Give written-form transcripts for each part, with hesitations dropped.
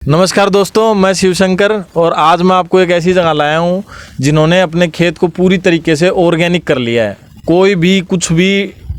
नमस्कार दोस्तों, मैं शिवशंकर और आज मैं आपको एक ऐसी जगह लाया हूँ जिन्होंने अपने खेत को पूरी तरीके से ऑर्गेनिक कर लिया है। कोई भी कुछ भी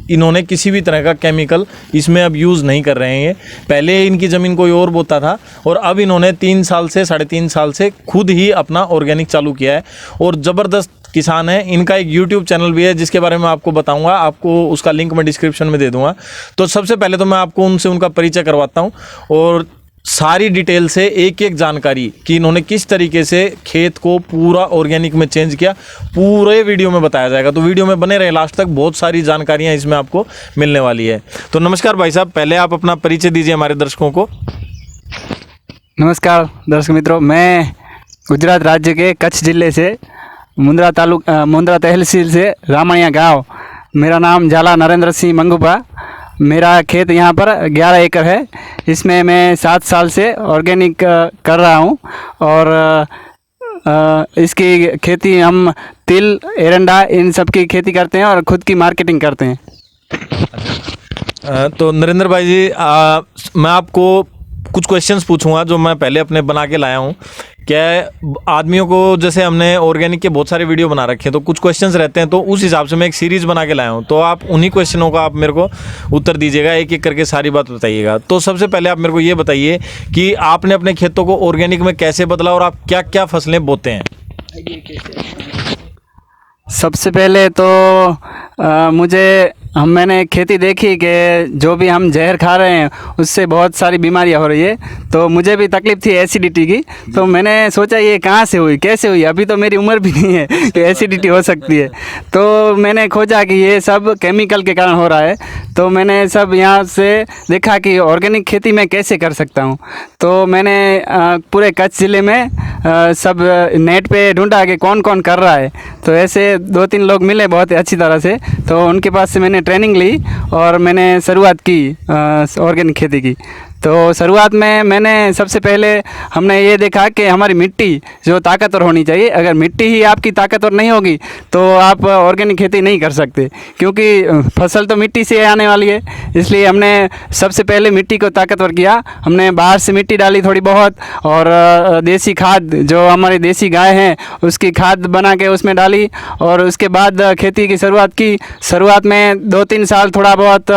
इन्होंने किसी भी तरह का केमिकल इसमें अब यूज़ नहीं कर रहे हैं। पहले इनकी ज़मीन कोई और बोता था और अब इन्होंने 3 साल से 3.5 साल से खुद ही अपना ऑर्गेनिक चालू किया है और ज़बरदस्त किसान है। इनका एक YouTube चैनल भी है जिसके बारे में आपको बताऊंगा, आपको उसका लिंक मैं डिस्क्रिप्शन में दे दूंगा। तो सबसे पहले तो मैं आपको उनसे उनका परिचय करवाता हूँ और सारी डिटेल से एक एक जानकारी कि इन्होंने किस तरीके से खेत को पूरा ऑर्गेनिक में चेंज किया, पूरे वीडियो में बताया जाएगा। तो वीडियो में बने रहे लास्ट तक, बहुत सारी जानकारियां इसमें आपको मिलने वाली है। तो नमस्कार भाई साहब, पहले आप अपना परिचय दीजिए हमारे दर्शकों को। नमस्कार दर्शक मित्रों, मैं गुजरात राज्य के कच्छ जिले से मुंद्रा तहसील से रामणिया गांव, मेरा नाम झाला नरेंद्र सिंह मंगूपा। मेरा खेत यहाँ पर 11 एकड़ है। इसमें मैं 7 साल से ऑर्गेनिक कर रहा हूँ और इसकी खेती हम तिल, एरंडा इन सब की खेती करते हैं और ख़ुद की मार्केटिंग करते हैं। तो नरेंद्र भाई जी, मैं आपको कुछ क्वेश्चंस पूछूंगा जो मैं पहले अपने बना के लाया हूँ। क्या आदमियों को, जैसे हमने ऑर्गेनिक के बहुत सारे वीडियो बना रखे हैं तो कुछ क्वेश्चंस रहते हैं, तो उस हिसाब से मैं एक सीरीज़ बना के लाया हूँ। तो आप उन्हीं क्वेश्चनों का आप मेरे को उत्तर दीजिएगा, एक एक करके सारी बात बताइएगा। तो सबसे पहले आप मेरे को ये बताइए कि आपने अपने खेतों को ऑर्गेनिक में कैसे बदला और आप क्या क्या फसलें बोते हैं। सबसे पहले तो मैंने खेती देखी कि जो भी हम जहर खा रहे हैं उससे बहुत सारी बीमारियां हो रही है। तो मुझे भी तकलीफ़ थी एसिडिटी की। तो मैंने सोचा ये कहाँ से हुई, कैसे हुई, अभी तो मेरी उम्र भी नहीं है कि एसिडिटी हो सकती है। तो मैंने खोजा कि ये सब केमिकल के कारण हो रहा है। तो मैंने सब यहाँ से देखा कि ऑर्गेनिक खेती मैं कैसे कर सकता हूँ। तो मैंने पूरे कच्छ ज़िले में सब नेट पे ढूंढा कि कौन कौन कर रहा है। तो ऐसे 2-3 लोग मिले बहुत अच्छी तरह से, तो उनके पास से मैंने ट्रेनिंग ली और मैंने शुरुआत की ऑर्गेनिक खेती की। तो शुरुआत में मैंने सबसे पहले हमने ये देखा कि हमारी मिट्टी जो ताकतवर होनी चाहिए। अगर मिट्टी ही आपकी ताकतवर नहीं होगी तो आप ऑर्गेनिक खेती नहीं कर सकते, क्योंकि फसल तो मिट्टी से आने वाली है। इसलिए हमने सबसे पहले मिट्टी को ताकतवर किया। हमने बाहर से मिट्टी डाली थोड़ी बहुत और देसी खाद, जो हमारी देसी गाय हैं उसकी खाद बना के उसमें डाली और उसके बाद खेती की शुरुआत की। शुरुआत में 2-3 साल थोड़ा बहुत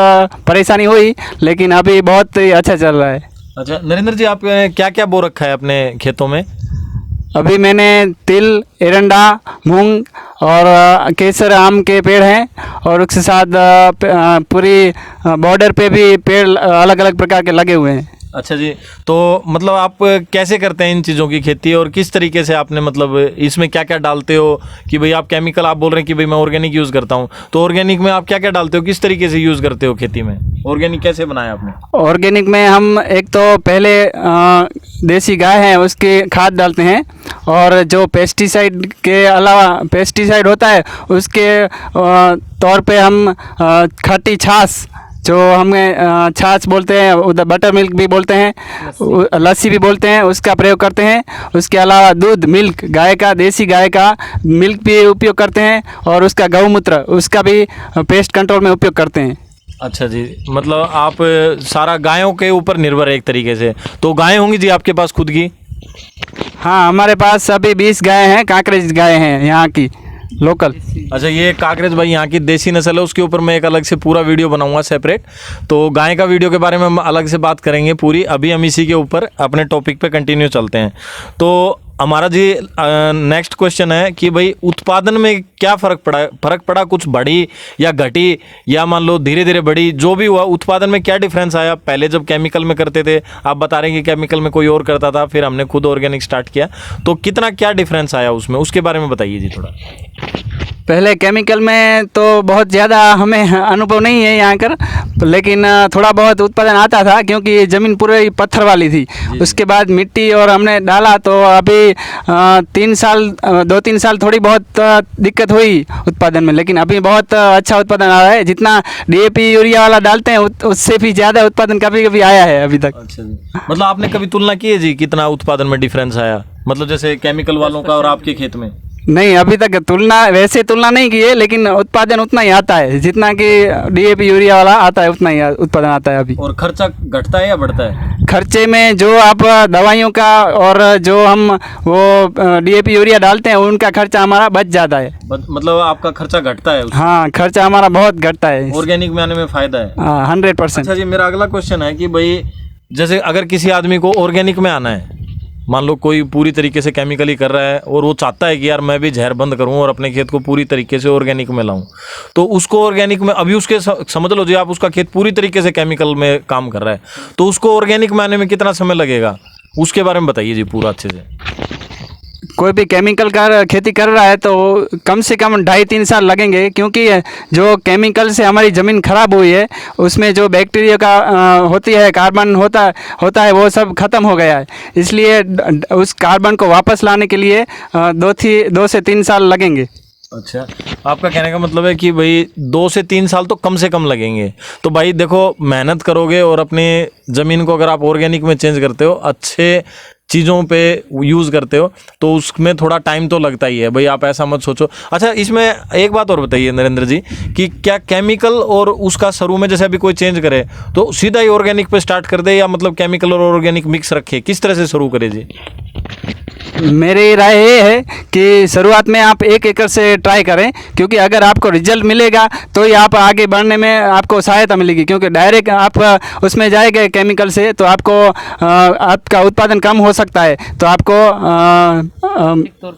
परेशानी हुई, लेकिन अभी बहुत अच्छा चल रहा है। अच्छा नरेंद्र जी, आप क्या क्या बो रखा है अपने खेतों में? अभी मैंने तिल, एरंडा, मूंग और केसर आम के पेड़ हैं और उसके साथ पूरी बॉर्डर पे भी पेड़ अलग अलग प्रकार के लगे हुए हैं। अच्छा जी, तो मतलब आप कैसे करते हैं इन चीज़ों की खेती और किस तरीके से आपने, मतलब इसमें क्या क्या डालते हो? कि भाई आप केमिकल, आप बोल रहे हैं कि भाई मैं ऑर्गेनिक यूज़ करता हूँ, तो ऑर्गेनिक में आप क्या क्या डालते हो, किस तरीके से यूज़ करते हो खेती में? ऑर्गेनिक कैसे बनाया आपने? ऑर्गेनिक में हम एक तो पहले देसी गाय है उसकी खाद डालते हैं और जो पेस्टिसाइड के अलावा पेस्टिसाइड होता है उसके तौर पे हम खट्टी छाछ, जो हमें छाछ बोलते हैं, उधर बटर मिल्क भी बोलते हैं, लस्सी भी बोलते हैं, उसका प्रयोग करते हैं। उसके अलावा दूध, मिल्क, गाय का, देसी गाय का मिल्क भी उपयोग करते हैं और उसका गौमूत्र, उसका भी पेस्ट कंट्रोल में उपयोग करते हैं। अच्छा जी, मतलब आप सारा गायों के ऊपर निर्भर है एक तरीके से। तो गायें होंगी जी आपके पास खुद की? हाँ, हमारे पास अभी 20 गाय हैं, कांकरेज गाय हैं यहाँ की लोकल। अच्छा, ये काकरेज भाई यहाँ की देसी नस्ल है, उसके ऊपर मैं एक अलग से पूरा वीडियो बनाऊंगा सेपरेट। तो गाय का वीडियो के बारे में हम अलग से बात करेंगे पूरी। अभी हम इसी के ऊपर अपने टॉपिक पे कंटिन्यू चलते हैं। तो हमारा जी नेक्स्ट क्वेश्चन है कि भाई उत्पादन में क्या फ़र्क पड़ा, कुछ बढ़ी या घटी, या मान लो धीरे धीरे बढ़ी, जो भी हुआ उत्पादन में क्या डिफरेंस आया? पहले जब केमिकल में करते थे, आप बता रहे हैं कि केमिकल में कोई और करता था, फिर हमने खुद ऑर्गेनिक स्टार्ट किया, तो कितना क्या डिफरेंस आया उसमें, उसके बारे में बताइए जी थोड़ा। पहले केमिकल में तो बहुत ज़्यादा हमें अनुभव नहीं है यहाँ कर, लेकिन थोड़ा बहुत उत्पादन आता था क्योंकि ज़मीन पूरी पत्थर वाली थी। उसके बाद मिट्टी और हमने डाला तो अभी 2-3 साल थोड़ी बहुत दिक्कत हुई उत्पादन में, लेकिन अभी बहुत अच्छा उत्पादन आ रहा है। जितना DAP यूरिया वाला डालते हैं उससे भी ज़्यादा उत्पादन कभी कभी आया है अभी तक। अच्छा जी, मतलब आपने कभी तुलना की है जी कितना उत्पादन में डिफरेंस आया, मतलब जैसे केमिकल वालों का और आपके खेत में? नहीं, अभी तक तुलना नहीं की है, लेकिन उत्पादन उतना ही आता है जितना कि डीएपी यूरिया वाला आता है, उतना ही उत्पादन आता है अभी। और खर्चा घटता है या बढ़ता है? खर्चे में जो आप दवाइयों का और जो हम वो डीएपी यूरिया डालते हैं उनका खर्चा हमारा बच जाता है। मतलब आपका खर्चा घटता है उससे? हाँ, खर्चा हमारा बहुत घटता है। ऑर्गेनिक में आने में फायदा है? हाँ, 100%। अच्छा जी, मेरा अगला क्वेश्चन है कि भाई जैसे अगर किसी आदमी को ऑर्गेनिक में आना है, मान लो कोई पूरी तरीके से केमिकली कर रहा है और वो चाहता है कि यार मैं भी जहर बंद करूं और अपने खेत को पूरी तरीके से ऑर्गेनिक में लाऊं, तो उसको ऑर्गेनिक में अभी उसके समझ लो जी आप उसका खेत पूरी तरीके से केमिकल में काम कर रहा है, तो उसको ऑर्गेनिक में आने में कितना समय लगेगा, उसके बारे में बताइए जी पूरा अच्छे से। कोई भी केमिकल का खेती कर रहा है तो कम से कम 2.5-3 साल लगेंगे, क्योंकि जो केमिकल से हमारी ज़मीन खराब हुई है उसमें जो बैक्टीरिया का होती है, कार्बन होता है, वो सब ख़त्म हो गया है। इसलिए उस कार्बन को वापस लाने के लिए 2 से 3 साल लगेंगे। अच्छा, आपका कहने का मतलब है कि भाई 2 से 3 साल तो कम से कम लगेंगे। तो भाई देखो, मेहनत करोगे और अपनी ज़मीन को अगर आप ऑर्गेनिक में चेंज करते हो, अच्छे चीज़ों पे यूज़ करते हो, तो उसमें थोड़ा टाइम तो लगता ही है भाई, आप ऐसा मत सोचो। अच्छा, इसमें एक बात और बताइए नरेंद्र जी कि क्या केमिकल और उसका शुरू में जैसे अभी कोई चेंज करे तो सीधा ही ऑर्गेनिक पे स्टार्ट कर दे, या मतलब केमिकल और ऑर्गेनिक मिक्स रखे, किस तरह से शुरू करे जी? मेरी राय ये है कि शुरुआत में आप 1 एकड़ से ट्राई करें, क्योंकि अगर आपको रिजल्ट मिलेगा तो ही आप आगे बढ़ने में आपको सहायता मिलेगी। क्योंकि डायरेक्ट आप उसमें जाएंगे केमिकल से तो आपको आपका उत्पादन कम हो सकता है, तो आपको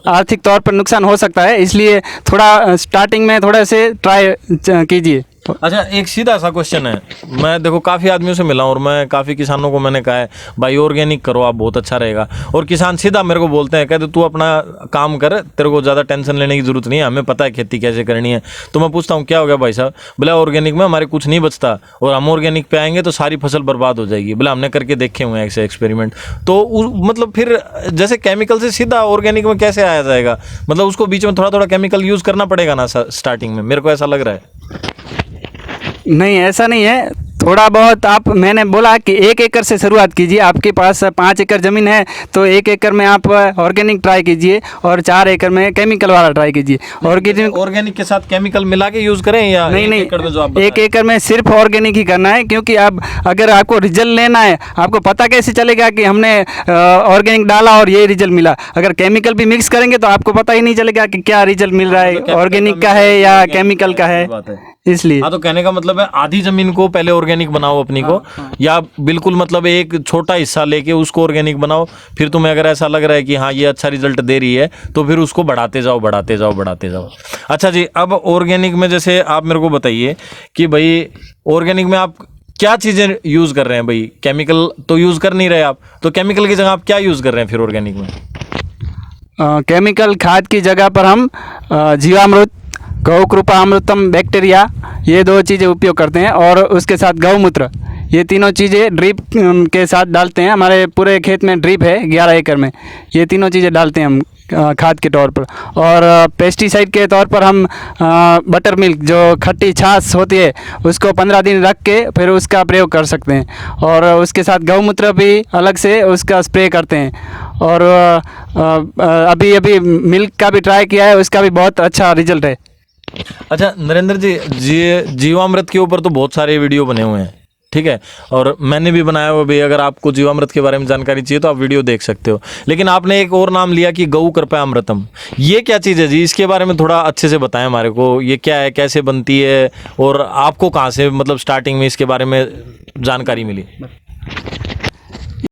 आर्थिक तौर पर नुकसान हो सकता है। इसलिए थोड़ा स्टार्टिंग में थोड़ा से ट्राई कीजिए। अच्छा, एक सीधा सा क्वेश्चन है, मैं देखो काफ़ी आदमियों से मिला हूँ और मैं काफ़ी किसानों को मैंने कहा है भाई ऑर्गेनिक करो आप, बहुत अच्छा रहेगा, और किसान सीधा मेरे को बोलते हैं, कहते तू अपना काम कर, तेरे को ज़्यादा टेंशन लेने की ज़रूरत नहीं है, हमें पता है खेती कैसे करनी है। तो मैं पूछता हूँ क्या हो गया भाई साहब? बोला ऑर्गेनिक में हमारे कुछ नहीं बचता और हम ऑर्गेनिक पे आएंगे तो सारी फसल बर्बाद हो जाएगी। बोला हमने करके देखे हुए हैं ऐसे एक्सपेरिमेंट। तो मतलब फिर जैसे केमिकल से सीधा ऑर्गेनिक में कैसे आया जाएगा? मतलब उसको बीच में थोड़ा थोड़ा केमिकल यूज़ करना पड़ेगा ना स्टार्टिंग में, मेरे को ऐसा लग रहा है। नहीं, ऐसा नहीं है, थोड़ा बहुत आप, मैंने बोला कि 1 एकड़ से शुरुआत कीजिए। आपके पास 5 एकड़ ज़मीन है तो 1 एकड़ में आप ऑर्गेनिक ट्राई कीजिए और 4 एकड़ में केमिकल वाला ट्राई कीजिए। ऑर्गेनिक के साथ केमिकल मिला के यूज़ करें या नहीं, 1 एकड़ में जो आप 1 एकड़ में सिर्फ ऑर्गेनिक ही करना है, क्योंकि अब अगर आपको रिजल्ट लेना है, आपको पता कैसे चलेगा कि हमने ऑर्गेनिक डाला और ये रिजल्ट मिला? अगर केमिकल भी मिक्स करेंगे तो आपको पता ही नहीं चलेगा कि क्या रिजल्ट मिल रहा है, ऑर्गेनिक का है या केमिकल का है। इसलिए हाँ, तो कहने का मतलब है आधी जमीन को पहले ऑर्गेनिक बनाओ अपनी को, या बिल्कुल मतलब एक छोटा हिस्सा लेके उसको ऑर्गेनिक बनाओ, फिर तुम्हें अगर ऐसा लग रहा है कि हाँ ये अच्छा रिजल्ट दे रही है तो फिर उसको बढ़ाते जाओ बढ़ाते जाओ बढ़ाते जाओ। अच्छा जी, अब ऑर्गेनिक में जैसे आप मेरे को बताइए कि भाई ऑर्गेनिक में आप क्या चीज़ें यूज़ कर रहे हैं? भाई केमिकल तो यूज़ कर नहीं रहे आप, तो केमिकल की जगह आप क्या यूज़ कर रहे हैं फिर ऑर्गेनिक में? केमिकल खाद की जगह पर हम जीवामृत, गौ कृपा अमृतम बैक्टीरिया, ये 2 चीज़ें उपयोग करते हैं, और उसके साथ गौमूत्र, ये तीनों चीज़ें ड्रिप के साथ डालते हैं। हमारे पूरे खेत में ड्रिप है 11 एकड़ में, ये तीनों चीज़ें डालते हैं हम खाद के तौर पर। और पेस्टिसाइड के तौर पर हम बटर मिल्क, जो खट्टी छाछ होती है, उसको 15 दिन रख के फिर उसका प्रयोग कर सकते हैं। और उसके साथ गौमूत्र भी अलग से उसका स्प्रे करते हैं। और अभी मिल्क का भी ट्राई किया है, उसका भी बहुत अच्छा रिजल्ट है। अच्छा नरेंद्र जी, जीवामृत के ऊपर तो बहुत सारे वीडियो बने हुए हैं, ठीक है, और मैंने भी बनाया हुआ भी। अगर आपको जीवामृत के बारे में जानकारी चाहिए तो आप वीडियो देख सकते हो। लेकिन आपने एक और नाम लिया कि गौ कृपा अमृतम, ये क्या चीज़ है जी? इसके बारे में थोड़ा अच्छे से बताएं हमारे को, ये क्या है, कैसे बनती है और आपको कहाँ से मतलब स्टार्टिंग में इसके बारे में जानकारी मिली?